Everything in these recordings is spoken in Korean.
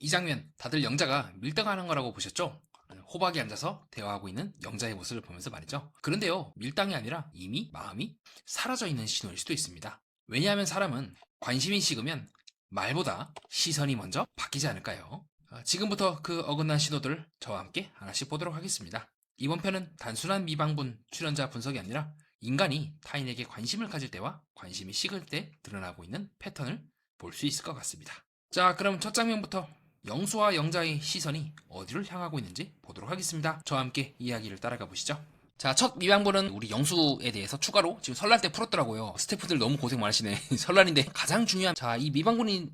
이 장면 다들 영자가 밀당하는 거라고 보셨죠? 호박이 앉아서 대화하고 있는 영자의 모습을 보면서 말이죠. 그런데요, 밀당이 아니라 이미 마음이 사라져 있는 신호일 수도 있습니다. 왜냐하면 사람은 관심이 식으면 말보다 시선이 먼저 바뀌지 않을까요? 지금부터 그 어긋난 신호들을 저와 함께 하나씩 보도록 하겠습니다. 이번 편은 단순한 미방분 출연자 분석이 아니라 인간이 타인에게 관심을 가질 때와 관심이 식을 때 드러나고 있는 패턴을 볼 수 있을 것 같습니다. 자, 그럼 첫 장면부터 영수와 영자의 시선이 어디를 향하고 있는지 보도록 하겠습니다. 저와 함께 이야기를 따라가 보시죠. 자, 첫 미방분은 우리 영수에 대해서 추가로 지금 설날 때 풀었더라고요. 스태프들 너무 고생 많으시네. 설날인데 가장 중요한, 자, 이 미방분이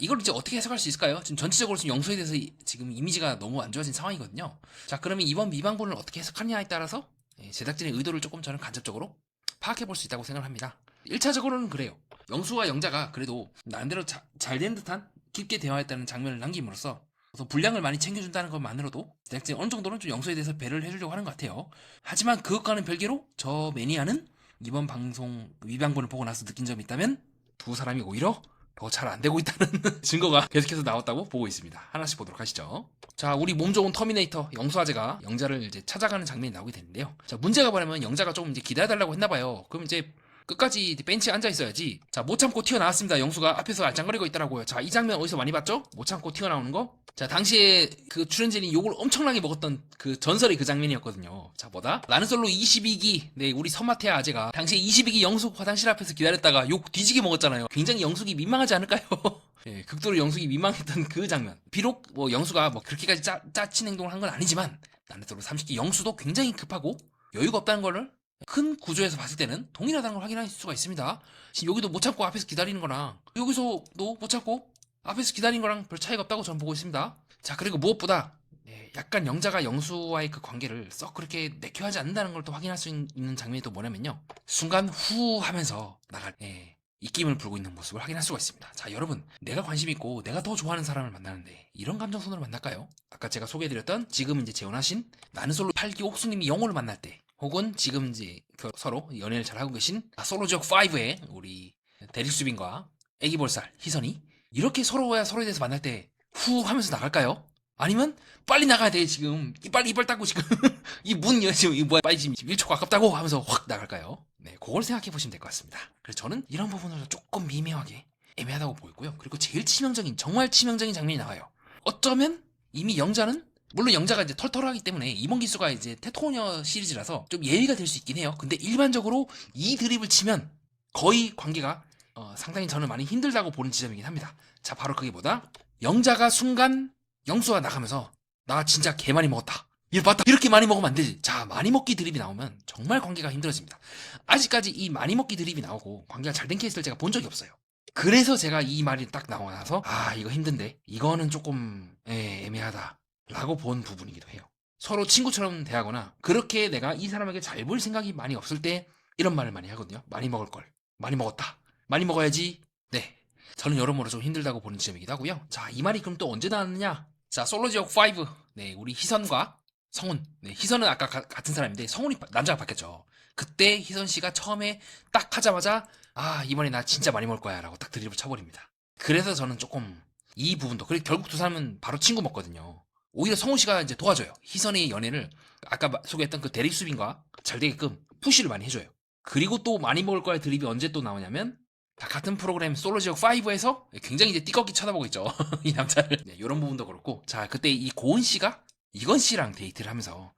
이걸 이제 어떻게 해석할 수 있을까요? 지금 전체적으로 지금 영수에 대해서 지금 이미지가 너무 안 좋아진 상황이거든요. 자, 그러면 이번 미방분을 어떻게 해석하느냐에 따라서 제작진의 의도를 조금 저는 간접적으로 파악해 볼 수 있다고 생각을 합니다. 1차적으로는 그래요. 영수와 영자가 그래도 나름대로 잘 된 듯한 깊게 대화했다는 장면을 남김으로써 분량을 많이 챙겨준다는 것만으로도 제작진이 어느 정도는 좀 영수에 대해서 배려를 해주려고 하는 것 같아요. 하지만 그것과는 별개로 저 매니아는 이번 방송 미방본을 보고 나서 느낀 점이 있다면 두 사람이 오히려 더 잘 안 되고 있다는 증거가 계속해서 나왔다고 보고 있습니다. 하나씩 보도록 하시죠. 자, 우리 몸 좋은 터미네이터 영수 아재가 영자를 이제 찾아가는 장면이 나오게 되는데요. 자, 문제가 뭐냐면 영자가 조금 이제 기다려달라고 했나봐요. 그럼 이제 끝까지 벤치에 앉아 있어야지. 자, 못 참고 튀어나왔습니다. 영수가 앞에서 알짱거리고 있더라고요. 자, 이 장면 어디서 많이 봤죠? 못 참고 튀어나오는 거. 자, 당시에 그 출연진이 욕을 엄청나게 먹었던 그 전설의 그 장면이었거든요. 자, 뭐다? 나는 솔로 22기, 네, 우리 서마태아 아재가 당시에 22기 영숙 화장실 앞에서 기다렸다가 욕 뒤지게 먹었잖아요. 굉장히 영숙이 민망하지 않을까요? 예, 극도로 영숙이 민망했던 그 장면. 비록 뭐 영수가 뭐 그렇게까지 짜친 행동을 한 건 아니지만 나는 솔로 30기 영수도 굉장히 급하고 여유가 없다는 거를 큰 구조에서 봤을 때는 동일하다는 걸 확인할 수가 있습니다. 지금 여기도 못 참고 앞에서 기다리는 거랑 여기서도 못 참고 앞에서 기다리는 거랑 별 차이가 없다고 저는 보고 있습니다. 자, 그리고 무엇보다 약간 영자가 영수와의 그 관계를 썩 그렇게 내켜하지 않는다는 걸 또 확인할 수 있는 장면이 또 뭐냐면요. 순간 후 하면서 나갈 입김을 불고 있는 모습을 확인할 수가 있습니다. 자, 여러분, 내가 관심 있고 내가 더 좋아하는 사람을 만나는데 이런 감정선으로 만날까요? 아까 제가 소개해드렸던 지금 이제 재혼하신 나는 솔로 8기 옥수님이 영호를 만날 때, 혹은 지금 이제 서로 연애를 잘 하고 계신 솔로지역 5의 우리 대립수빈과 애기볼살 희선이 이렇게 서로에 대해서 만날 때 후 하면서 나갈까요? 아니면 빨리 나가야 돼 지금 빨리 이빨 닦고 지금 이 문 지금 이 뭐야 빨리 지금 1초 가깝다고 하면서 확 나갈까요? 네, 그걸 생각해 보시면 될 것 같습니다. 그래서 저는 이런 부분을 조금 미묘하게 애매하다고 보이고요. 그리고 제일 치명적인 정말 치명적인 장면이 나와요. 어쩌면 이미 영자는 물론 영자가 이제 털털하기 때문에 이몽기수가 이제 테토녀 시리즈라서 좀 예의가 될 수 있긴 해요. 근데 일반적으로 이 드립을 치면 거의 관계가 상당히 저는 많이 힘들다고 보는 지점이긴 합니다. 자, 바로 그게 뭐다? 영자가 순간 영수가 나가면서 나 진짜 개 많이 먹었다. 맞다. 이렇게 많이 먹으면 안 되지. 자, 많이 먹기 드립이 나오면 정말 관계가 힘들어집니다. 아직까지 이 많이 먹기 드립이 나오고 관계가 잘 된 케이스를 제가 본 적이 없어요. 그래서 제가 이 말이 딱 나오고 나서 이거 힘든데 이거는 조금 애매하다 라고 본 부분이기도 해요. 서로 친구처럼 대하거나 그렇게 내가 이 사람에게 잘 볼 생각이 많이 없을 때 이런 말을 많이 하거든요. 많이 먹을 걸. 많이 먹었다. 많이 먹어야지. 네. 저는 여러모로 좀 힘들다고 보는 지점이기도 하고요. 자, 이 말이 그럼 또 언제 나왔느냐? 자, 솔로지역 5. 네, 우리 희선과 성훈. 네, 희선은 아까 같은 사람인데 성훈이 남자가 바뀌었죠. 그때 희선 씨가 처음에 딱 하자마자 이번에 나 진짜 많이 먹을 거야 라고 딱 드립을 쳐버립니다. 그래서 저는 조금 이 부분도 그리고 결국 두 사람은 바로 친구 먹거든요. 오히려 성훈 씨가 이제 도와줘요. 희선의 연애를 아까 소개했던 그 대립수빈과 잘 되게끔 푸시를 많이 해줘요. 그리고 또 많이 먹을 거야 드립이 언제 또 나오냐면 같은 프로그램 솔로지역 5에서 굉장히 이제 띠껍게 쳐다보고 있죠. 이 남자를. 네, 이런 부분도 그렇고. 자, 그때 이 고은 씨가 이건 씨랑 데이트를 하면서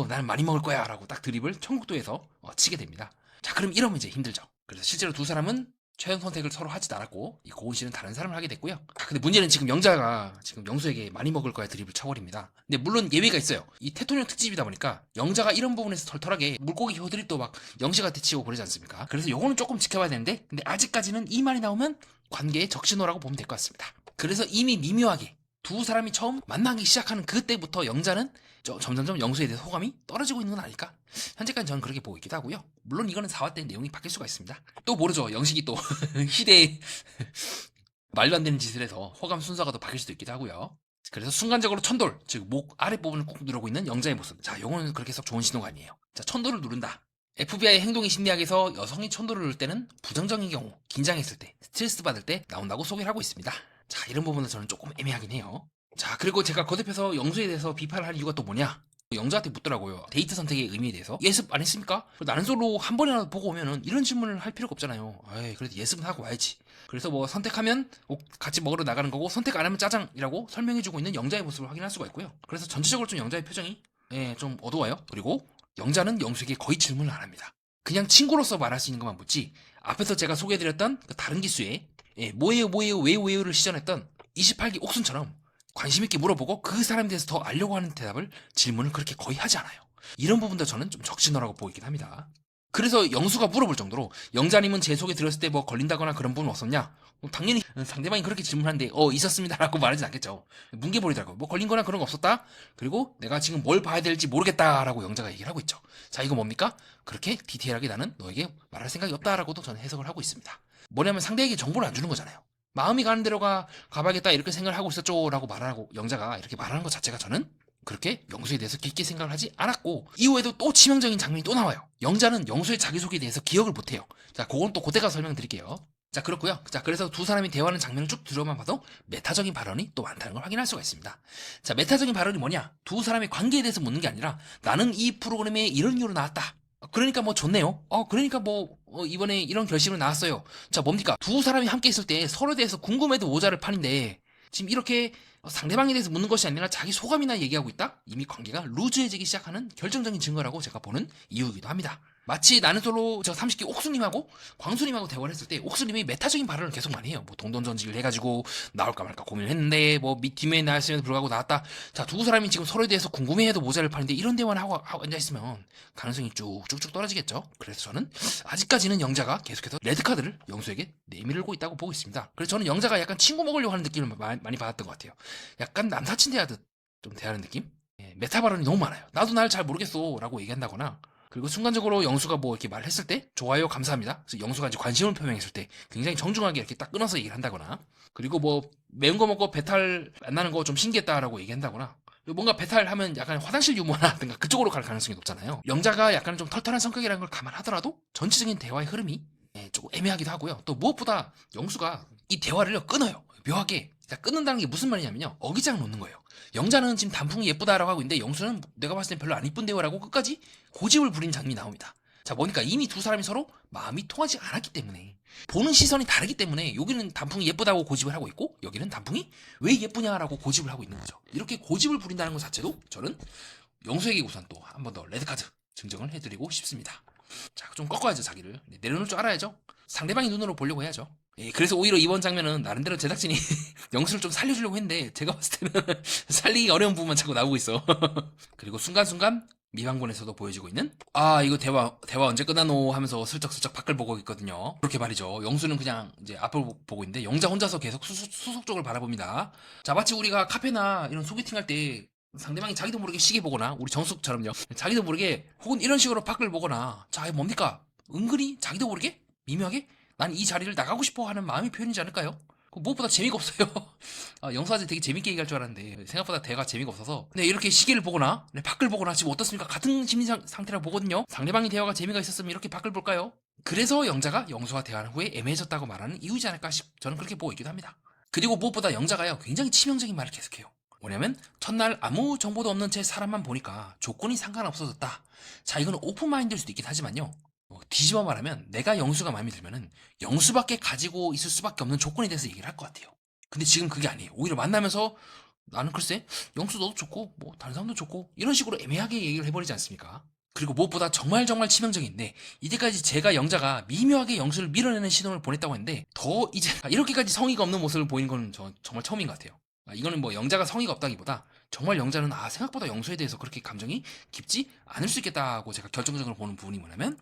나는 많이 먹을 거야 라고 딱 드립을 청국도에서 치게 됩니다. 자, 그럼 이러면 이제 힘들죠. 그래서 실제로 두 사람은 최종 선택을 서로 하지도 않았고 이 고은 씨는 다른 사람을 하게 됐고요. 근데 문제는 지금 영자가 지금 영수에게 많이 먹을 거야 드립을 쳐버립니다. 근데 물론 예외가 있어요. 이 테토녀 특집이다 보니까 영자가 이런 부분에서 털털하게 물고기 혀 드립도 막 영시가 대치고 그러지 않습니까? 그래서 요거는 조금 지켜봐야 되는데 근데 아직까지는 이 말이 나오면 관계의 적신호라고 보면 될 것 같습니다. 그래서 이미 미묘하게 두 사람이 처음 만나기 시작하는 그때부터 영자는 점점점 영수에 대해서 호감이 떨어지고 있는 건 아닐까? 현재까지 저는 그렇게 보고 있기도 하고요. 물론 이거는 4화 때 내용이 바뀔 수가 있습니다. 또 모르죠. 영식이 또 희대의 말도 안 되는 짓을 해서 호감 순서가 또 바뀔 수도 있기도 하고요. 그래서 순간적으로 천돌, 즉 목 아랫부분을 꾹 누르고 있는 영자의 모습. 자, 요거는 그렇게 썩 좋은 신호가 아니에요. 자, 천돌을 누른다. FBI 행동의 심리학에서 여성이 천돌을 누를 때는 부정적인 경우, 긴장했을 때, 스트레스 받을 때 나온다고 소개를 하고 있습니다. 자, 이런 부분은 저는 조금 애매하긴 해요. 자, 그리고 제가 거듭해서 영수에 대해서 비판을 할 이유가 또 뭐냐? 영자한테 묻더라고요. 데이트 선택의 의미에 대해서. 예습 안 했습니까? 나는 솔로 한 번이라도 보고 오면은 이런 질문을 할 필요가 없잖아요. 에이, 그래도 예습은 하고 와야지. 그래서 뭐 선택하면 같이 먹으러 나가는 거고, 선택 안 하면 짜장이라고 설명해주고 있는 영자의 모습을 확인할 수가 있고요. 그래서 전체적으로 좀 영자의 표정이 좀 어두워요. 그리고 영자는 영수에게 거의 질문을 안 합니다. 그냥 친구로서 말할 수 있는 것만 묻지, 앞에서 제가 소개해드렸던 그 다른 기수에 뭐예요 뭐예요 왜요 왜요를 시전했던 28기 옥순처럼 관심 있게 물어보고 그 사람에 대해서 더 알려고 하는 대답을, 질문을 그렇게 거의 하지 않아요. 이런 부분도 저는 좀 적신호라고 보이긴 합니다. 그래서 영수가 물어볼 정도로, 영자님은 제 소개 들었을 때 뭐 걸린다거나 그런 부분 없었냐? 당연히 상대방이 그렇게 질문하는데 있었습니다라고 말하진 않겠죠. 뭉개버리더라고요. 뭐 걸린 거나 그런 거 없었다. 그리고 내가 지금 뭘 봐야 될지 모르겠다라고 영자가 얘기를 하고 있죠. 자, 이거 뭡니까? 그렇게 디테일하게 나는 너에게 말할 생각이 없다라고도 저는 해석을 하고 있습니다. 뭐냐면 상대에게 정보를 안 주는 거잖아요. 마음이 가는 대로 가봐야겠다 이렇게 생각을 하고 있었죠 라고 말하고, 영자가 이렇게 말하는 것 자체가 저는 그렇게 영수에 대해서 깊게 생각을 하지 않았고, 이후에도 또 치명적인 장면이 또 나와요. 영자는 영수의 자기소개에 대해서 기억을 못해요. 자, 그건 또 그때가 설명드릴게요. 자, 그렇고요. 자, 그래서 두 사람이 대화하는 장면을 쭉 들어만 봐도 메타적인 발언이 또 많다는 걸 확인할 수가 있습니다. 자, 메타적인 발언이 뭐냐? 두 사람의 관계에 대해서 묻는 게 아니라, 나는 이 프로그램에 이런 이유로 나왔다. 그러니까 뭐 좋네요. 그러니까 뭐 이번에 이런 결심으로 나왔어요. 자, 뭡니까? 두 사람이 함께 있을 때 서로에 대해서 궁금해도 모자랄 판인데, 지금 이렇게 상대방에 대해서 묻는 것이 아니라 자기 소감이나 얘기하고 있다? 이미 관계가 루즈해지기 시작하는 결정적인 증거라고 제가 보는 이유이기도 합니다. 마치 나는 솔로 저 30기 옥수님하고 광수님하고 대화를 했을 때 옥수님이 메타적인 발언을 계속 많이 해요. 뭐 동동전지를 해가지고 나올까 말까 고민을 했는데 뭐 뒷면에 나왔음에도 불구하고 나왔다. 자, 두 사람이 지금 서로에 대해서 궁금해해도 모자를 파는데 이런 대화를 하고 앉아있으면 가능성이 쭉쭉쭉 떨어지겠죠. 그래서 저는 아직까지는 영자가 계속해서 레드카드를 영수에게 내밀고 있다고 보고 있습니다. 그래서 저는 영자가 약간 친구 먹으려고 하는 느낌을 많이 받았던 것 같아요. 약간 남사친 대하듯 좀 대하는 느낌? 메타 발언이 너무 많아요. 나도 날 잘 모르겠어 라고 얘기한다거나, 그리고 순간적으로 영수가 뭐 이렇게 말했을 때 좋아요 감사합니다. 그래서 영수가 이제 관심을 표명했을 때 굉장히 정중하게 이렇게 딱 끊어서 얘기를 한다거나, 그리고 뭐 매운 거 먹고 배탈 안 나는 거 좀 신기했다라고 얘기한다거나, 뭔가 배탈하면 약간 화장실 유머라든가 그쪽으로 갈 가능성이 높잖아요. 영자가 약간 좀 털털한 성격이라는 걸 감안하더라도 전체적인 대화의 흐름이 조금 애매하기도 하고요. 또 무엇보다 영수가 이 대화를 끊어요. 묘하게. 자, 끊는다는 게 무슨 말이냐면요, 어기장 놓는 거예요. 영자는 지금 단풍이 예쁘다라고 하고 있는데 영수는 내가 봤을 땐 별로 안 이쁜데요 라고 끝까지 고집을 부린 장면이 나옵니다. 자, 뭐니까 이미 두 사람이 서로 마음이 통하지 않았기 때문에, 보는 시선이 다르기 때문에 여기는 단풍이 예쁘다고 고집을 하고 있고 여기는 단풍이 왜 예쁘냐라고 고집을 하고 있는 거죠. 이렇게 고집을 부린다는 것 자체도 저는 영수에게 우선 또 한 번 더 레드카드 증정을 해드리고 싶습니다. 자, 좀 꺾어야죠. 자기를 내려놓을 줄 알아야죠. 상대방의 눈으로 보려고 해야죠. 그래서 오히려 이번 장면은 나름대로 제작진이 영수를 좀 살려주려고 했는데 제가 봤을 때는 살리기 어려운 부분만 자꾸 나오고 있어. 그리고 순간순간 미방군에서도 보여지고 있는, 이거 대화 언제 끝나노 하면서 슬쩍슬쩍 밖을 보고 있거든요. 그렇게 말이죠. 영수는 그냥 이제 앞을 보고 있는데 영자 혼자서 계속 수석 쪽을 바라봅니다. 자, 마치 우리가 카페나 이런 소개팅 할 때 상대방이 자기도 모르게 시계 보거나, 우리 정숙처럼요, 자기도 모르게 혹은 이런 식으로 밖을 보거나, 자, 이거 뭡니까? 은근히 자기도 모르게 미묘하게 난 이 자리를 나가고 싶어 하는 마음의 표현이지 않을까요? 무엇보다 재미가 없어요. 영수아재 되게 재밌게 얘기할 줄 알았는데 생각보다 대화가 재미가 없어서, 네, 이렇게 시계를 보거나 밖을 보거나 지금 어떻습니까? 같은 심리 상태라고 보거든요. 상대방의 대화가 재미가 있었으면 이렇게 밖을 볼까요? 그래서 영자가 영수와 대화한 후에 애매해졌다고 말하는 이유지 않을까 저는 그렇게 보고 있기도 합니다. 그리고 무엇보다 영자가요, 굉장히 치명적인 말을 계속해요. 뭐냐면, 첫날 아무 정보도 없는 채 사람만 보니까 조건이 상관없어졌다. 자, 이거는 오픈마인드일 수도 있긴 하지만요, 뒤집어 말하면 내가 영수가 마음에 들면은 영수밖에 가지고 있을 수밖에 없는 조건에 대해서 얘기를 할 것 같아요. 근데 지금 그게 아니에요. 오히려 만나면서 나는 글쎄 영수 너도 좋고 뭐 다른 사람도 좋고 이런 식으로 애매하게 얘기를 해버리지 않습니까? 그리고 무엇보다 정말 치명적인데, 이때까지 제가 영자가 미묘하게 영수를 밀어내는 신호를 보냈다고 했는데 더 이제 이렇게까지 성의가 없는 모습을 보이는 건 정말 처음인 것 같아요. 이거는 뭐 영자가 성의가 없다기보다 정말 영자는 생각보다 영수에 대해서 그렇게 감정이 깊지 않을 수 있겠다고 제가 결정적으로 보는 부분이 뭐냐면,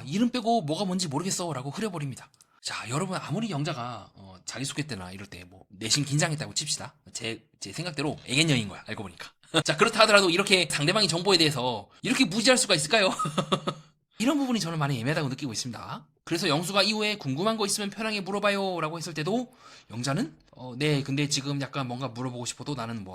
이름 빼고 뭐가 뭔지 모르겠어 라고 흐려버립니다. 자, 여러분, 아무리 영자가 자기소개 때나 이럴 때 뭐 내심 긴장했다고 칩시다. 제 생각대로 애견녀인 거야, 알고 보니까. 자, 그렇다 하더라도 이렇게 상대방의 정보에 대해서 이렇게 무지할 수가 있을까요? 이런 부분이 저는 많이 애매하다고 느끼고 있습니다. 그래서 영수가 이후에 궁금한 거 있으면 편하게 물어봐요 라고 했을 때도 영자는 네, 근데 지금 약간 뭔가 물어보고 싶어도 나는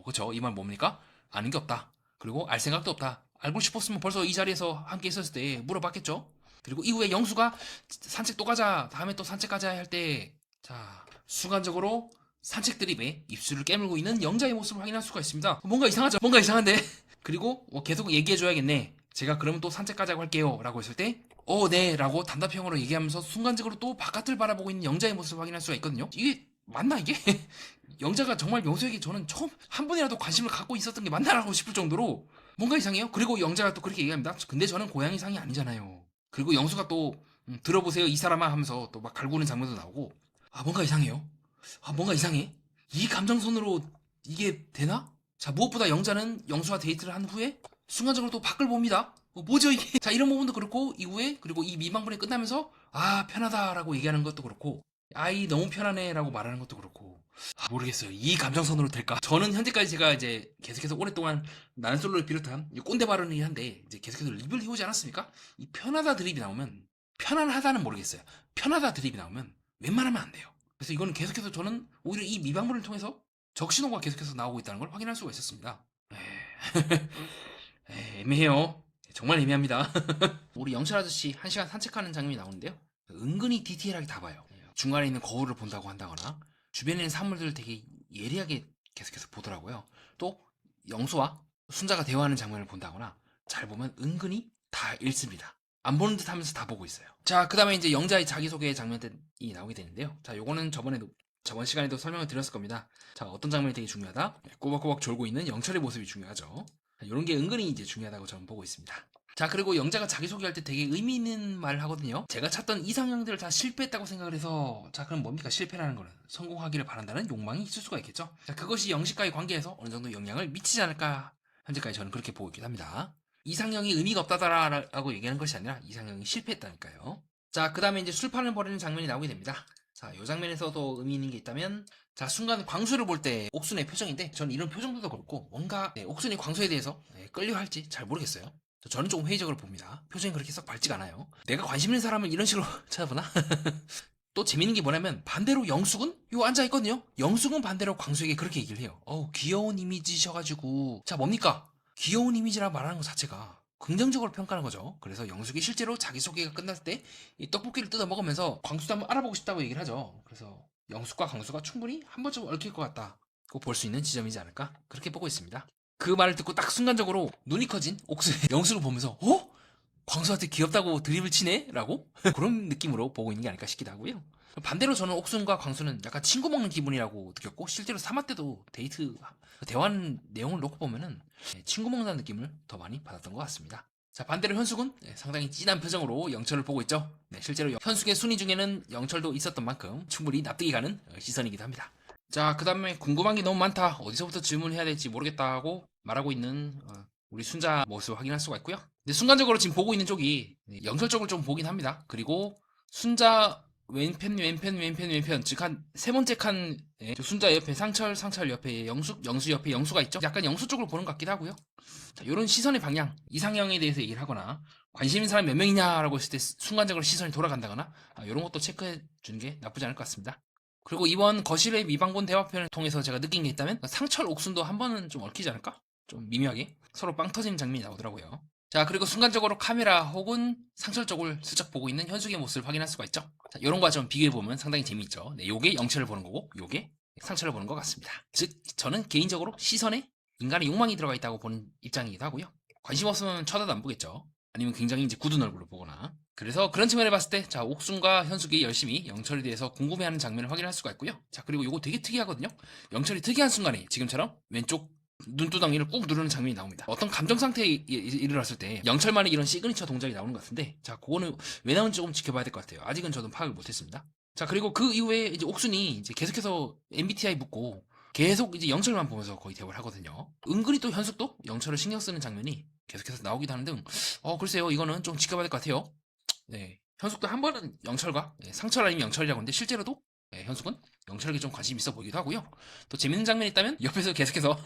그쵸, 이 말 뭡니까? 아는 게 없다. 그리고 알 생각도 없다. 알고 싶었으면 벌써 이 자리에서 함께 있었을 때 물어봤겠죠. 그리고 이후에 영수가 산책 또 가자, 다음에 또 산책 가자 할 때, 자, 순간적으로 산책 드립에 입술을 깨물고 있는 영자의 모습을 확인할 수가 있습니다. 뭔가 이상하죠? 뭔가 이상한데? 그리고 계속 얘기해줘야겠네. 제가 그러면 또 산책 가자고 할게요 라고 했을 때 네 라고 단답형으로 얘기하면서 순간적으로 또 바깥을 바라보고 있는 영자의 모습을 확인할 수가 있거든요. 이게 맞나 이게? 영자가 정말 명수에게 저는 처음 한 번이라도 관심을 갖고 있었던 게 맞나라고 싶을 정도로 뭔가 이상해요. 그리고 영자가 또 그렇게 얘기합니다. 근데 저는 고양이상이 아니잖아요. 그리고 영수가 또 들어보세요 이 사람아 하면서 또 막 갈구는 장면도 나오고 뭔가 이상해요. 뭔가 이상해. 이 감정선으로 이게 되나? 자, 무엇보다 영자는 영수와 데이트를 한 후에 순간적으로 또 밖을 봅니다. 뭐죠 이게? 자, 이런 부분도 그렇고 이후에 그리고 이 미망분이 끝나면서 편하다라고 얘기하는 것도 그렇고 아이 너무 편하네라고 말하는 것도 그렇고 모르겠어요. 이 감정선으로 될까? 저는 현재까지 제가 이제 계속해서 오랫동안 나는 솔로를 비롯한 이 꼰대 발언이긴 한데 이제 계속해서 리뷰를 해오지 않았습니까? 이 편하다 드립이 나오면 편안하다는 모르겠어요. 편하다 드립이 나오면 웬만하면 안 돼요. 그래서 이거는 계속해서 저는 오히려 이 미방문을 통해서 적신호가 계속해서 나오고 있다는 걸 확인할 수가 있었습니다. 애매해요. 정말 애매합니다. 우리 영철 아저씨 1시간 산책하는 장면이 나오는데요. 은근히 디테일하게 다 봐요. 중간에 있는 거울을 본다고 한다거나 주변에 있는 사물들을 되게 예리하게 계속해서 보더라고요. 또 영수와 순자가 대화하는 장면을 본다거나 잘 보면 은근히 다 읽습니다. 안 보는 듯 하면서 다 보고 있어요. 자, 그 다음에 이제 영자의 자기소개 장면이 나오게 되는데요. 자, 요거는 저번 시간에도 설명을 드렸을 겁니다. 자, 어떤 장면이 되게 중요하다? 꼬박꼬박 졸고 있는 영철의 모습이 중요하죠. 이런 게 은근히 이제 중요하다고 저는 보고 있습니다. 자, 그리고 영자가 자기소개할 때 되게 의미 있는 말을 하거든요. 제가 찾던 이상형들을 다 실패했다고 생각을 해서 자, 그럼 뭡니까? 실패라는 거는 성공하기를 바란다는 욕망이 있을 수가 있겠죠. 자, 그것이 영식과의 관계에서 어느 정도 영향을 미치지 않을까 현재까지 저는 그렇게 보고 있긴 합니다. 이상형이 의미가 없다라고 얘기하는 것이 아니라 이상형이 실패했다니까요. 자, 그 다음에 이제 술판을 벌이는 장면이 나오게 됩니다. 자, 이 장면에서도 의미 있는 게 있다면 자, 순간 광수를 볼 때 옥순의 표정인데 저는 이런 표정들도 그렇고 뭔가 옥순이 광수에 대해서 끌려할지 잘 모르겠어요. 저는 조금 회의적으로 봅니다. 표정이 그렇게 썩 밝지가 않아요. 내가 관심 있는 사람을 이런 식으로 찾아보나? 또 재밌는 게 뭐냐면 반대로 영숙은 요 앉아있거든요. 영숙은 반대로 광수에게 그렇게 얘기를 해요. 귀여운 이미지셔가지고 자, 뭡니까? 귀여운 이미지라 말하는 것 자체가 긍정적으로 평가하는 거죠. 그래서 영숙이 실제로 자기소개가 끝났을 때 이 떡볶이를 뜯어 먹으면서 광수도 한번 알아보고 싶다고 얘기를 하죠. 그래서 영숙과 광수가 충분히 한 번쯤 얽힐 것 같다. 꼭 볼 수 있는 지점이지 않을까? 그렇게 보고 있습니다. 그 말을 듣고 딱 순간적으로 눈이 커진 옥수의 영수를 보면서 광수한테 귀엽다고 드립을 치네? 라고? 그런 느낌으로 보고 있는 게 아닐까 싶기도 하고요. 반대로 저는 옥순과 광수는 약간 친구 먹는 기분이라고 느꼈고 실제로 3화 때도 대화하는 내용을 놓고 보면은 친구 먹는다는 느낌을 더 많이 받았던 것 같습니다. 자, 반대로 현숙은 상당히 찐한 표정으로 영철을 보고 있죠. 실제로 현숙의 순위 중에는 영철도 있었던 만큼 충분히 납득이 가는 시선이기도 합니다. 자, 그 다음에 궁금한 게 너무 많다. 어디서부터 질문해야 될지 모르겠다고 말하고 있는 우리 순자 모습을 확인할 수가 있고요. 근데 순간적으로 지금 보고 있는 쪽이 영철 쪽을 좀 보긴 합니다. 그리고 순자 왼편 즉 한 세 번째 칸 순자 옆에 상철 옆에 영수 옆에 영수가 있죠. 약간 영수 쪽을 보는 것 같기도 하고요. 자, 이런 시선의 방향, 이상형에 대해서 얘기를 하거나 관심 있는 사람이 몇 명이냐라고 했을 때 순간적으로 시선이 돌아간다거나 이런 것도 체크해 주는 게 나쁘지 않을 것 같습니다. 그리고 이번 거실의 미방본 대화편을 통해서 제가 느낀 게 있다면 상철 옥순도 한 번은 좀 얽히지 않을까? 좀 미묘하게 서로 빵 터지는 장면이 나오더라고요. 자, 그리고 순간적으로 카메라 혹은 상철 쪽을 슬쩍 보고 있는 현숙의 모습을 확인할 수가 있죠. 자, 이런 거와 좀 비교해보면 상당히 재미있죠. 요게 영철을 보는 거고 요게 상철을 보는 것 같습니다. 즉 저는 개인적으로 시선에 인간의 욕망이 들어가 있다고 보는 입장이기도 하고요. 관심 없으면 쳐다도 안 보겠죠. 아니면 굉장히 이제 굳은 얼굴로 보거나. 그래서 그런 측면을 봤을 때 자, 옥순과 현숙이 열심히 영철에 대해서 궁금해하는 장면을 확인할 수가 있고요. 자, 그리고 요거 되게 특이하거든요. 영철이 특이한 순간에 지금처럼 왼쪽 눈두덩이를 꾹 누르는 장면이 나옵니다. 어떤 감정 상태에 이르렀을 때 영철만의 이런 시그니처 동작이 나오는 것 같은데 자, 그거는 왜 나오는지 조금 지켜봐야 될 것 같아요. 아직은 저도 파악을 못했습니다. 자, 그리고 그 이후에 이제 옥순이 이제 계속해서 MBTI 묻고 계속 이제 영철만 보면서 거의 대화를 하거든요. 은근히 또 현숙도 영철을 신경 쓰는 장면이 계속해서 나오기도 하는 등 글쎄요, 이거는 좀 지켜봐야 될 것 같아요. 네, 현숙도 한 번은 영철과 상철 아니면 영철이라고 하는데 실제로도 현숙은 영철에게 좀 관심이 있어 보이기도 하고요. 또 재밌는 장면이 있다면 옆에서 계속해서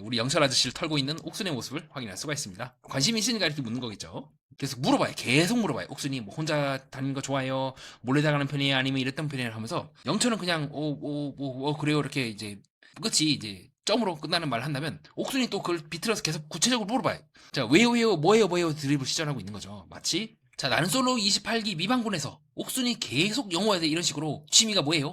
우리 영철 아저씨를 털고 있는 옥순의 모습을 확인할 수가 있습니다. 관심이 있으니까 이렇게 묻는 거겠죠. 계속 물어봐요. 계속 물어봐요. 옥순이 뭐 혼자 다니는 거 좋아해요? 몰래 나가는 편이에요? 아니면 이랬던 편이에요? 하면서 영철은 그냥 그래요 이렇게 이제 끝이 이제 점으로 끝나는 말을 한다면 옥순이 또 그걸 비틀어서 계속 구체적으로 물어봐요. 자, 왜요 뭐예요 드립을 시전하고 있는 거죠. 마치 자, 나는 솔로 28기 미방군에서 옥순이 계속 영어해야 돼 이런 식으로 취미가 뭐예요?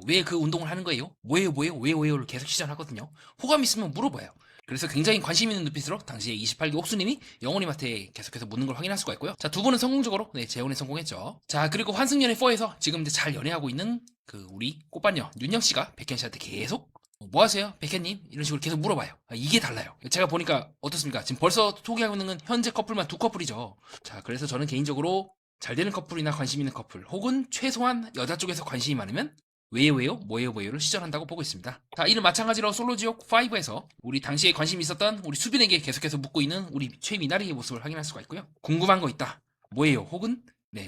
왜 그 운동을 하는 거예요? 뭐예요, 뭐예요, 왜요를 계속 시전하거든요. 호감 있으면 물어봐요. 그래서 굉장히 관심 있는 눈빛으로 당시에 28기 옥수님이 영호님한테 계속해서 묻는 걸 확인할 수가 있고요. 자, 두 분은 성공적으로 재혼에 성공했죠. 자, 그리고 환승연애 4에서 지금 이제 잘 연애하고 있는 그 우리 꽃반녀 윤영 씨가 백현 씨한테 계속 뭐 하세요, 백현님? 이런 식으로 계속 물어봐요. 이게 달라요. 제가 보니까 어떻습니까? 지금 벌써 소개하고 있는 건 현재 커플만 2커플이죠. 자, 그래서 저는 개인적으로 잘 되는 커플이나 관심 있는 커플, 혹은 최소한 여자 쪽에서 관심이 많으면 왜요, 뭐예요를 시전한다고 보고 있습니다. 자, 이는 마찬가지로 솔로지옥 5에서 우리 당시에 관심 있었던 우리 수빈에게 계속해서 묻고 있는 우리 최미나리의 모습을 확인할 수가 있고요. 궁금한 거 있다. 뭐예요? 혹은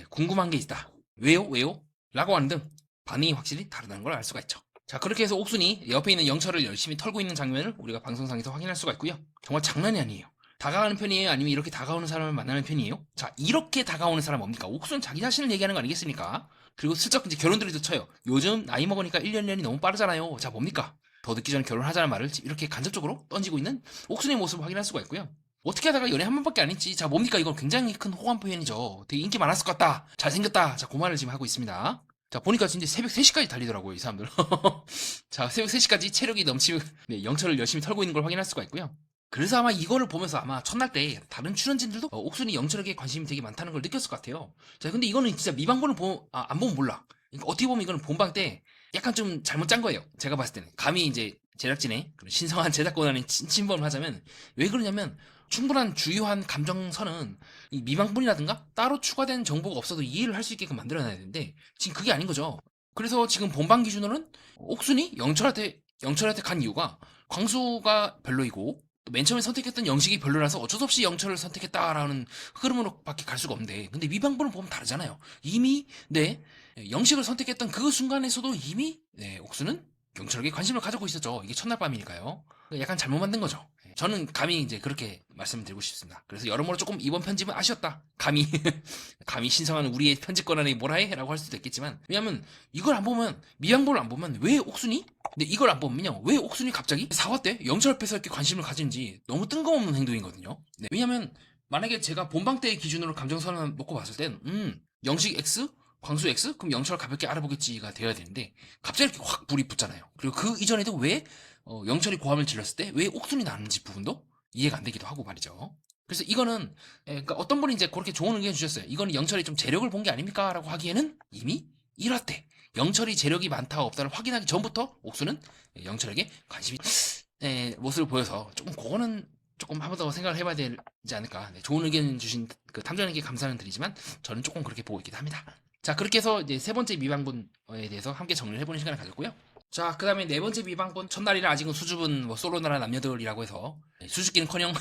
궁금한 게 있다. 왜요? 라고 하는 등 반응이 확실히 다르다는 걸 알 수가 있죠. 자, 그렇게 해서 옥순이 옆에 있는 영철을 열심히 털고 있는 장면을 우리가 방송상에서 확인할 수가 있고요. 정말 장난이 아니에요. 다가가는 편이에요? 아니면 이렇게 다가오는 사람을 만나는 편이에요? 자, 이렇게 다가오는 사람 뭡니까? 옥순은 자기 자신을 얘기하는 거 아니겠습니까? 그리고 슬쩍 이제 결혼들이도 쳐요. 요즘 나이 먹으니까 1년이 너무 빠르잖아요. 자, 뭡니까? 더 늦기 전에 결혼하자는 말을 이렇게 간접적으로 던지고 있는 옥순의 모습을 확인할 수가 있고요. 어떻게 하다가 연애 한 번밖에 안 했지. 자, 뭡니까? 이건 굉장히 큰 호감 표현이죠. 되게 인기 많았을 것 같다. 잘생겼다. 자, 그 말을 지금 하고 있습니다. 자, 보니까 진짜 새벽 3시까지 달리더라고요, 이 사람들. 자, 새벽 3시까지 체력이 넘치고 영철을 열심히 털고 있는 걸 확인할 수가 있고요. 그래서 아마 이거를 보면서 아마 첫날 때 다른 출연진들도 옥순이 영철에게 관심이 되게 많다는 걸 느꼈을 것 같아요. 자, 근데 이거는 진짜 미방본을 안 보면 몰라. 그러니까 어떻게 보면 이거는 본방 때 약간 좀 잘못 짠 거예요. 제가 봤을 때는. 감히 이제 제작진의 그런 신성한 제작권 안에 침범을 하자면, 왜 그러냐면 충분한 주요한 감정선은 이 미방본이라든가 따로 추가된 정보가 없어도 이해를 할 수 있게끔 만들어놔야 되는데 지금 그게 아닌 거죠. 그래서 지금 본방 기준으로는 옥순이 영철한테 간 이유가 광수가 별로이고, 맨 처음에 선택했던 영식이 별로라서 어쩔 수 없이 영철을 선택했다라는 흐름으로 밖에 갈 수가 없는데, 근데 미방본을 보면 다르잖아요. 이미 영식을 선택했던 그 순간에서도 이미 옥수는 영철에게 관심을 가지고 있었죠. 이게 첫날 밤이니까요. 약간 잘못 만든 거죠. 저는 감히 이제 그렇게 말씀드리고 싶습니다. 그래서 여러모로 조금 이번 편집은 아쉬웠다. 감히 감히 신성한 우리의 편집권 안에 뭐라 해? 라고 할 수도 있겠지만, 왜냐면 이걸 안 보면, 미양본을 안 보면 왜 옥순이? 근데 이걸 안 보면요, 왜 옥순이 갑자기 4화 때 영철 앞에서 이렇게 관심을 가지는지 너무 뜬금없는 행동이거든요. 왜냐면 만약에 제가 본방 때의 기준으로 감정선을 놓고 봤을 땐 영식 X? 광수 X? 그럼 영철을 가볍게 알아보겠지가 되어야 되는데 갑자기 이렇게 확 불이 붙잖아요. 그리고 그 이전에도 왜 영철이 고함을 질렀을 때 왜 옥순이 나는지 부분도 이해가 안 되기도 하고 말이죠. 그래서 이거는 그러니까 어떤 분이 이제 그렇게 좋은 의견 주셨어요. 이거는 영철이 좀 재력을 본 게 아닙니까? 라고 하기에는 이미 1화 때 영철이 재력이 많다 없다를 확인하기 전부터 옥수는 영철에게 관심이 모습을 보여서 조금 그거는 조금 한 번 더 생각을 해봐야 되지 않을까. 좋은 의견 주신 그 탐정에게 감사는 드리지만 저는 조금 그렇게 보고 있긴 합니다. 자, 그렇게 해서 이제 세 번째 미방분에 대해서 함께 정리를 해보는 시간을 가졌고요. 자, 그 다음에 네 번째 미방분, 첫날이라 아직은 수줍은 솔로나라 남녀들이라고 해서 수줍기는커녕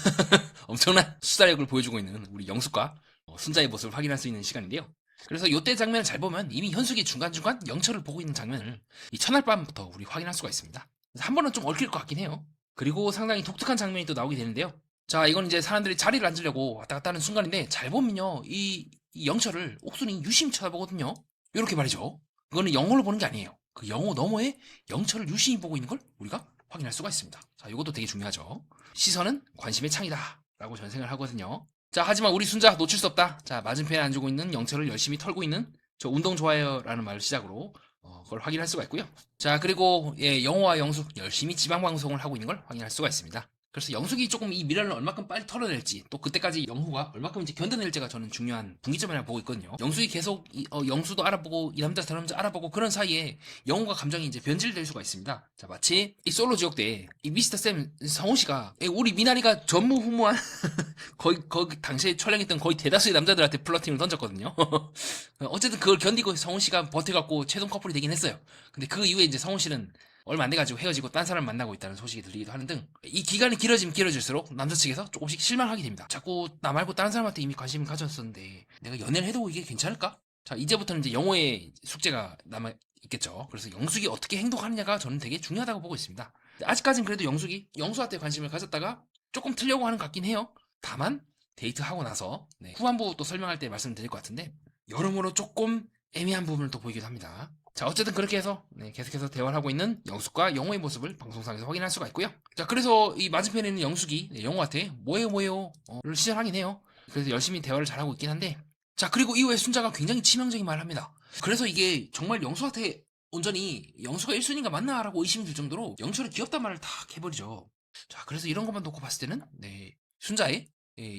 엄청난 수사력을 보여주고 있는 우리 영숙과 순자의 모습을 확인할 수 있는 시간인데요. 그래서 요때 장면을 잘 보면 이미 현숙이 중간중간 영철을 보고 있는 장면을 이 첫날 밤부터 우리 확인할 수가 있습니다. 그래서 한 번은 좀 얽힐 것 같긴 해요. 그리고 상당히 독특한 장면이 또 나오게 되는데요. 자, 이건 이제 사람들이 자리를 앉으려고 왔다 갔다 하는 순간인데, 잘 보면요, 이 영철을 옥순이 유심히 쳐다보거든요. 이렇게 말이죠. 이거는 영호를 보는 게 아니에요. 그 영호 너머에 영철을 유심히 보고 있는 걸 우리가 확인할 수가 있습니다. 자, 이것도 되게 중요하죠. 시선은 관심의 창이다 라고 저는 생각을 하거든요. 자, 하지만 우리 순자 놓칠 수 없다. 자, 맞은편에 앉고 있는 영철을 열심히 털고 있는 저 운동 좋아요 라는 말을 시작으로 그걸 확인할 수가 있고요. 자, 그리고 영호와 영숙 열심히 지방방송을 하고 있는 걸 확인할 수가 있습니다. 그래서 영숙이 조금 이 미련을 얼마큼 빨리 털어낼지, 또 그때까지 영호가 얼마큼 이제 견뎌낼지가 저는 중요한 분기점이라고 보고 있거든요. 영숙이 계속 영수도 알아보고 이 남자 저 남자 알아보고 그런 사이에 영호가 감정이 이제 변질될 수가 있습니다. 자, 마치 이 솔로 지역 때 이 미스터 쌤 성호 씨가 우리 미나리가 전무후무한 거의 당시에 촬영했던 거의 대다수의 남자들한테 플러팅을 던졌거든요. 어쨌든 그걸 견디고 성호 씨가 버텨갖고 최종 커플이 되긴 했어요. 근데 그 이후에 이제 성호 씨는 얼마 안 돼가지고 헤어지고 딴 사람 만나고 있다는 소식이 들리기도 하는 등, 이 기간이 길어지면 길어질수록 남자 측에서 조금씩 실망하게 됩니다. 자꾸 나 말고 다른 사람한테 이미 관심을 가졌었는데 내가 연애를 해도 이게 괜찮을까? 자, 이제부터는 이제 영호의 숙제가 남아 있겠죠. 그래서 영숙이 어떻게 행동하느냐가 저는 되게 중요하다고 보고 있습니다. 아직까진 그래도 영숙이 영수한테 관심을 가졌다가 조금 틀려고 하는 것 같긴 해요. 다만 데이트하고 나서 후반부 또 설명할 때 말씀드릴 것 같은데, 여러모로 조금 애매한 부분을 또 보이기도 합니다. 자, 어쨌든 그렇게 해서 계속해서 대화를 하고 있는 영숙과 영호의 모습을 방송상에서 확인할 수가 있고요. 자, 그래서 이 맞은편에 있는 영숙이 영호한테 뭐예요를 시전하긴 해요. 그래서 열심히 대화를 잘하고 있긴 한데, 자, 그리고 이후에 순자가 굉장히 치명적인 말을 합니다. 그래서 이게 정말 영수한테 온전히 영수가 1순위가 맞나라고 의심이 들 정도로 영철이 귀엽단 말을 다 해버리죠. 자, 그래서 이런 것만 놓고 봤을 때는 순자의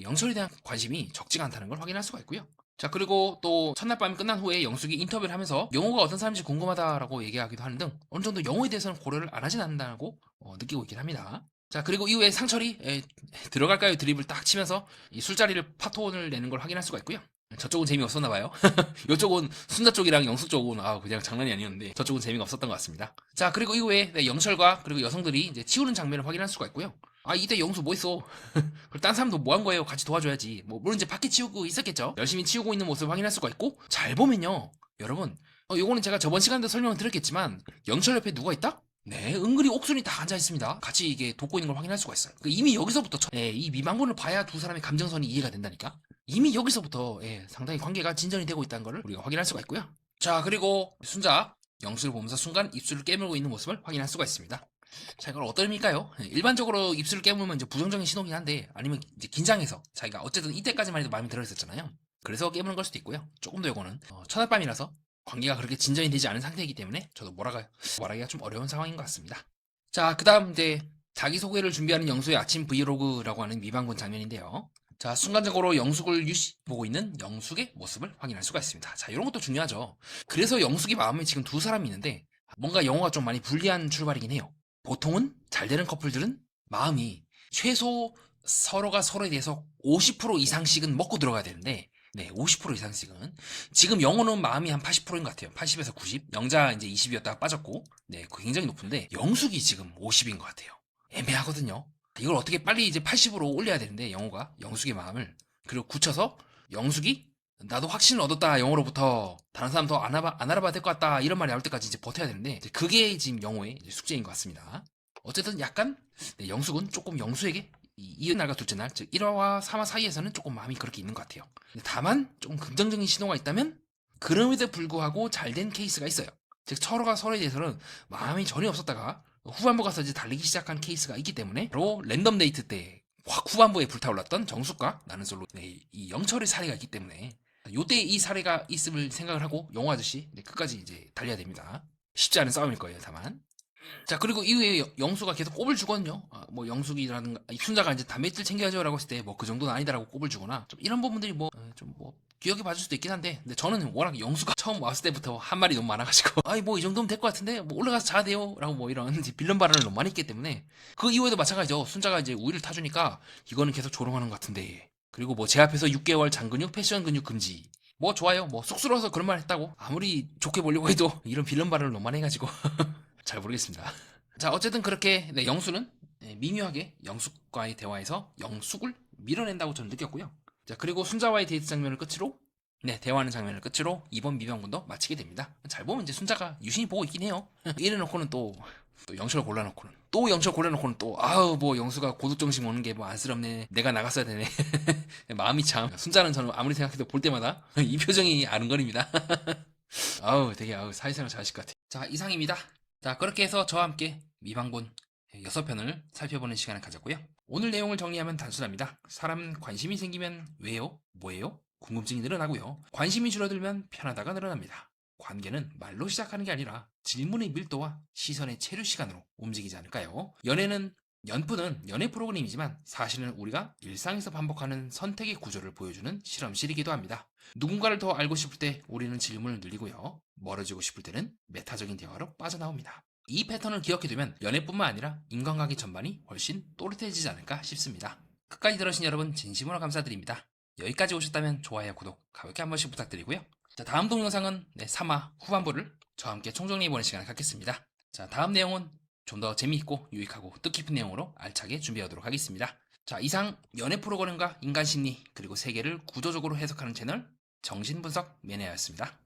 영철에 대한 관심이 적지가 않다는 걸 확인할 수가 있고요. 자, 그리고 또 첫날 밤이 끝난 후에 영숙이 인터뷰를 하면서 영호가 어떤 사람인지 궁금하다라고 얘기하기도 하는 등 어느 정도 영호에 대해서는 고려를 안 하진 않는다고 느끼고 있긴 합니다. 자, 그리고 이후에 상철이 들어갈까요 드립을 딱 치면서 이 술자리를 파토를 내는 걸 확인할 수가 있고요. 저쪽은 재미없었나 봐요. 이쪽은 순자 쪽이랑 영숙 쪽은 그냥 장난이 아니었는데 저쪽은 재미가 없었던 것 같습니다. 자, 그리고 이후에 영철과 그리고 여성들이 이제 치우는 장면을 확인할 수가 있고요. 이때 영수 뭐 했어? 그리고 딴 사람도 뭐 한 거예요? 같이 도와줘야지. 물론 이제 밖에 치우고 있었겠죠. 열심히 치우고 있는 모습을 확인할 수가 있고, 잘 보면요, 여러분, 요거는 제가 저번 시간에도 설명을 드렸겠지만 영철 옆에 누가 있다? 네, 은근히 옥순이 다 앉아 있습니다. 같이 이게 돕고 있는 걸 확인할 수가 있어요. 이미 여기서부터 이 미망군을 봐야 두 사람의 감정선이 이해가 된다니까. 이미 여기서부터 상당히 관계가 진전이 되고 있다는 걸 우리가 확인할 수가 있고요. 자, 그리고 순자 영수를 보면서 순간 입술을 깨물고 있는 모습을 확인할 수가 있습니다. 자, 이걸 어떤 의미일까요? 일반적으로 입술을 깨물면 이제 부정적인 신호긴 한데, 아니면 이제 긴장해서 자기가 어쨌든 이때까지만 해도 마음이 들어있었잖아요. 그래서 깨무는 걸 수도 있고요. 조금 더 이거는 첫날 밤이라서 관계가 그렇게 진전이 되지 않은 상태이기 때문에 저도 말하기가 좀 어려운 상황인 것 같습니다. 자, 그 다음 이제 자기소개를 준비하는 영수의 아침 브이로그라고 하는 미방군 장면인데요. 자, 순간적으로 영숙을 보고 있는 영숙의 모습을 확인할 수가 있습니다. 자, 이런 것도 중요하죠. 그래서 영숙이 마음에 지금 두 사람이 있는데 뭔가 영호가 좀 많이 불리한 출발이긴 해요. 보통은 잘 되는 커플들은 마음이 최소 서로가 서로에 대해서 50% 이상씩은 먹고 들어가야 되는데, 50% 이상씩은. 지금 영호는 마음이 한 80%인 것 같아요. 80에서 90. 영자 이제 20이었다가 빠졌고, 굉장히 높은데, 영숙이 지금 50인 것 같아요. 애매하거든요. 이걸 어떻게 빨리 이제 80으로 올려야 되는데, 영호가 영숙의 마음을. 그리고 굳혀서 영숙이 나도 확신을 얻었다, 영어로부터 다른 사람 더 안 알아봐야 될 것 같다, 이런 말이 나올 때까지 이제 버텨야 되는데, 그게 지금 영호의 숙제인 것 같습니다. 어쨌든 약간 영숙은 조금 영수에게 이웃날과 둘째 날, 즉 1화와 3화 사이에서는 조금 마음이 그렇게 있는 것 같아요. 다만 조금 긍정적인 신호가 있다면 그럼에도 불구하고 잘된 케이스가 있어요. 즉 서로가 서로에 대해서는 마음이 전혀 없었다가 후반부 가서 이제 달리기 시작한 케이스가 있기 때문에, 바로 랜덤 데이트 때 확 후반부에 불타올랐던 정숙과 나는 솔로 이 영철의 사례가 있기 때문에, 요때 이 사례가 있음을 생각을 하고 영호 아저씨 끝까지 이제 달려야 됩니다. 쉽지 않은 싸움일 거예요, 다만. 자, 그리고 이후에 영수가 계속 꼽을 주거든요. 뭐 영숙이라든가 순자가 이제 담배들 챙겨야죠라고 했을 때 뭐 그 정도는 아니다라고 꼽을 주거나, 좀 이런 부분들이 좀 귀엽게 봐줄 수도 있긴 한데, 근데 저는 워낙 영수가 처음 왔을 때부터 한 말이 너무 많아가지고 뭐 이 정도면 될 것 같은데 뭐 올라가서 자야 돼요 라고 뭐 이런 빌런 발언을 너무 많이 했기 때문에, 그 이후에도 마찬가지죠. 순자가 이제 우위를 타주니까 이거는 계속 조롱하는 것 같은데, 그리고 뭐 제 앞에서 6개월 장근육 패션 근육 금지, 뭐 좋아요, 뭐 쑥스러워서 그런 말 했다고 아무리 좋게 보려고 해도 이런 빌런 발언을 너무 많이 해가지고 잘 모르겠습니다. 자, 어쨌든 그렇게 영수는 미묘하게 영숙과의 대화에서 영숙을 밀어낸다고 저는 느꼈고요. 자, 그리고 순자와의 데이트 장면을 끝으로 대화하는 장면을 끝으로 이번 미방군도 마치게 됩니다. 잘 보면 이제 순자가 유심히 보고 있긴 해요. 이래놓고는 또 영철 골라놓고는 또 영철 골라놓고는 또 뭐 영수가 고독정신 오는 게 뭐 안쓰럽네, 내가 나갔어야 되네. 마음이 참, 순자는 저는 아무리 생각해도 볼 때마다 이 표정이 아른거립니다. 되게 사회생활 잘하실 것 같아. 자, 이상입니다. 자, 그렇게 해서 저와 함께 미방군 6편을 살펴보는 시간을 가졌고요. 오늘 내용을 정리하면 단순합니다. 사람 관심이 생기면 왜요? 뭐예요? 궁금증이 늘어나고요. 관심이 줄어들면 편하다가 늘어납니다. 관계는 말로 시작하는 게 아니라 질문의 밀도와 시선의 체류 시간으로 움직이지 않을까요? 연프는 연애 프로그램이지만 사실은 우리가 일상에서 반복하는 선택의 구조를 보여주는 실험실이기도 합니다. 누군가를 더 알고 싶을 때 우리는 질문을 늘리고요. 멀어지고 싶을 때는 메타적인 대화로 빠져나옵니다. 이 패턴을 기억해두면 연애뿐만 아니라 인간관계 전반이 훨씬 또렷해지지 않을까 싶습니다. 끝까지 들으신 여러분 진심으로 감사드립니다. 여기까지 오셨다면 좋아요, 구독 가볍게 한 번씩 부탁드리고요. 자, 다음 동영상은 3화 후반부를 저와 함께 총정리해보는 시간을 갖겠습니다. 자, 다음 내용은 좀 더 재미있고 유익하고 뜻깊은 내용으로 알차게 준비하도록 하겠습니다. 자, 이상 연애 프로그램과 인간 심리 그리고 세계를 구조적으로 해석하는 채널 정신분석 매니아였습니다.